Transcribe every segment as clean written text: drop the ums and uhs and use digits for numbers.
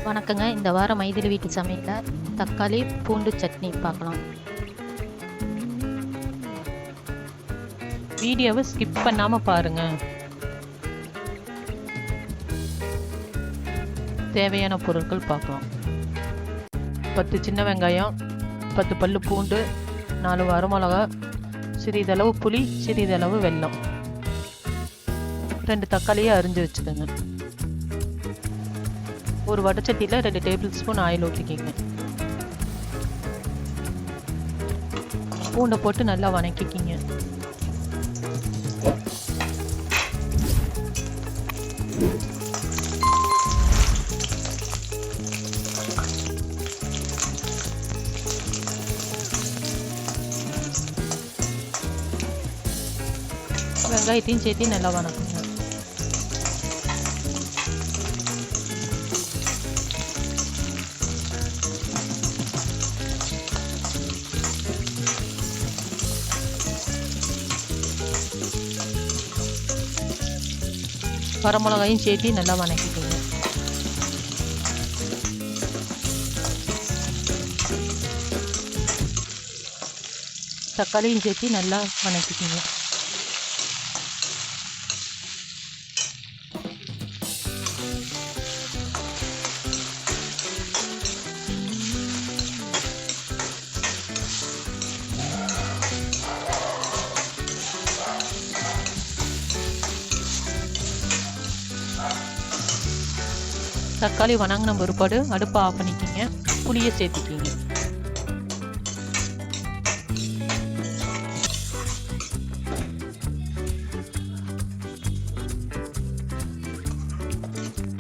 வணக்கங்க. இந்த வாரம் மைதிலி வீட்டு சமையலில் தக்காளி பூண்டு சட்னி பார்க்கலாம். வீடியோவை ஸ்கிப் பண்ணாமல் பாருங்கள். தேவையான பொருட்கள் பார்க்கலாம். 10 சின்ன வெங்காயம், 10 பல்லு பூண்டு, 4 வரமிளகா, சிறிதளவு புளி, சிறிதளவு வெல்லம், 2 தக்காளியை அரிஞ்சு வச்சுக்கோங்க. ஒரு வடச்சட்டியில் 2 டேபிள் ஸ்பூன் ஆயில் ஊற்றிக்கிங்க. பூண்டை போட்டு நல்லா வதக்கிக்கிங்க. வெங்காயத்தையும் சேர்த்து நல்லா வதக்குங்க. வரமிளகாயும் சேர்த்து நல்லா வதக்கிக்கோங்க. தக்காளியும் சேர்த்து நல்லா வதக்கிக்கோங்க. தக்காளி வணங்கின பிற்பாடு அடுப்பை ஆஃப் பண்ணிக்கிங்க. புளியை சேர்த்துக்கிங்க.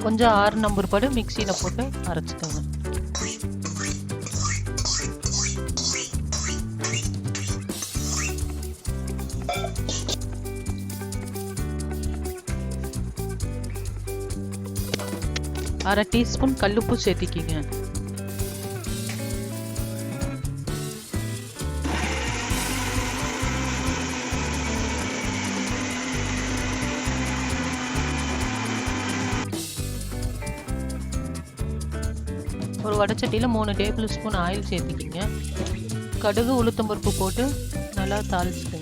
கொஞ்சம் ஆறுன பிற்பாடு மிக்சியில் போட்டு அரைச்சிக்கோங்க. அரை டீஸ்பூன் கல்லுப்பு சேர்த்திக்கிங்க. ஒரு வடச்சட்டியில் 3 டேபிள் ஸ்பூன் ஆயில் சேர்த்திக்கிங்க. கடுகு உளுத்தம்பருப்பு போட்டு நல்லா தாளிச்சுக்குங்க.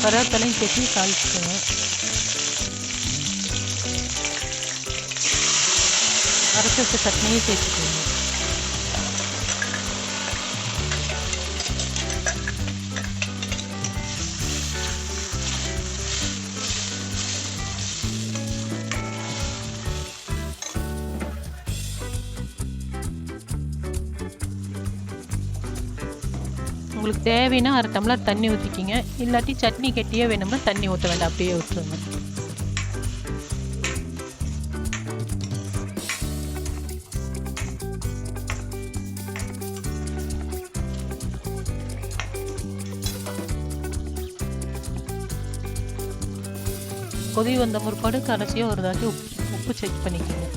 கருவேப்பிலையும் சேர்த்து தாளிச்சுக்கோங்க. அரைச்சி வச்ச சட்னியும் சேர்த்துக்கோங்க. உங்களுக்கு தேவைன்னா அரை டம்ளர் தண்ணி ஊற்றிக்கிங்க. இல்லாட்டி சட்னி கெட்டியே வேணும்னா தண்ணி ஊற்ற வேண்டாம், அப்படியே ஊற்றுங்க. கொதி வந்த முற்பாடு கடைசியாக ஒரு தாட்டி உப்பு செக் பண்ணிக்கோங்க.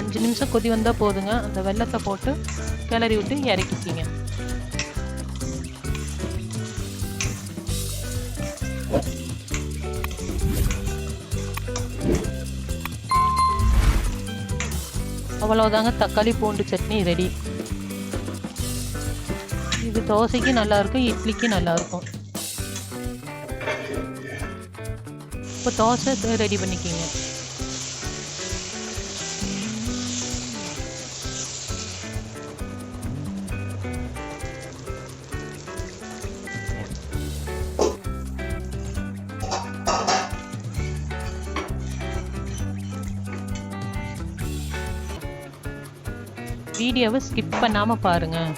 அஞ்சு நிமிஷம் கொதி வந்தால் போதுங்க. அந்த வெல்லத்தை போட்டு கிளறி விட்டு இறக்கிக்கிங்க. அவ்வளோதாங்க, தக்காளி பூண்டு சட்னி ரெடி. இது தோசைக்கு நல்லாயிருக்கும், இட்லிக்கு நல்லாயிருக்கும். இப்போ தோசை ரெடி பண்ணிக்கிங்க. வீடியோவை ஸ்கிப் பண்ணாமல் பாருங்கள்.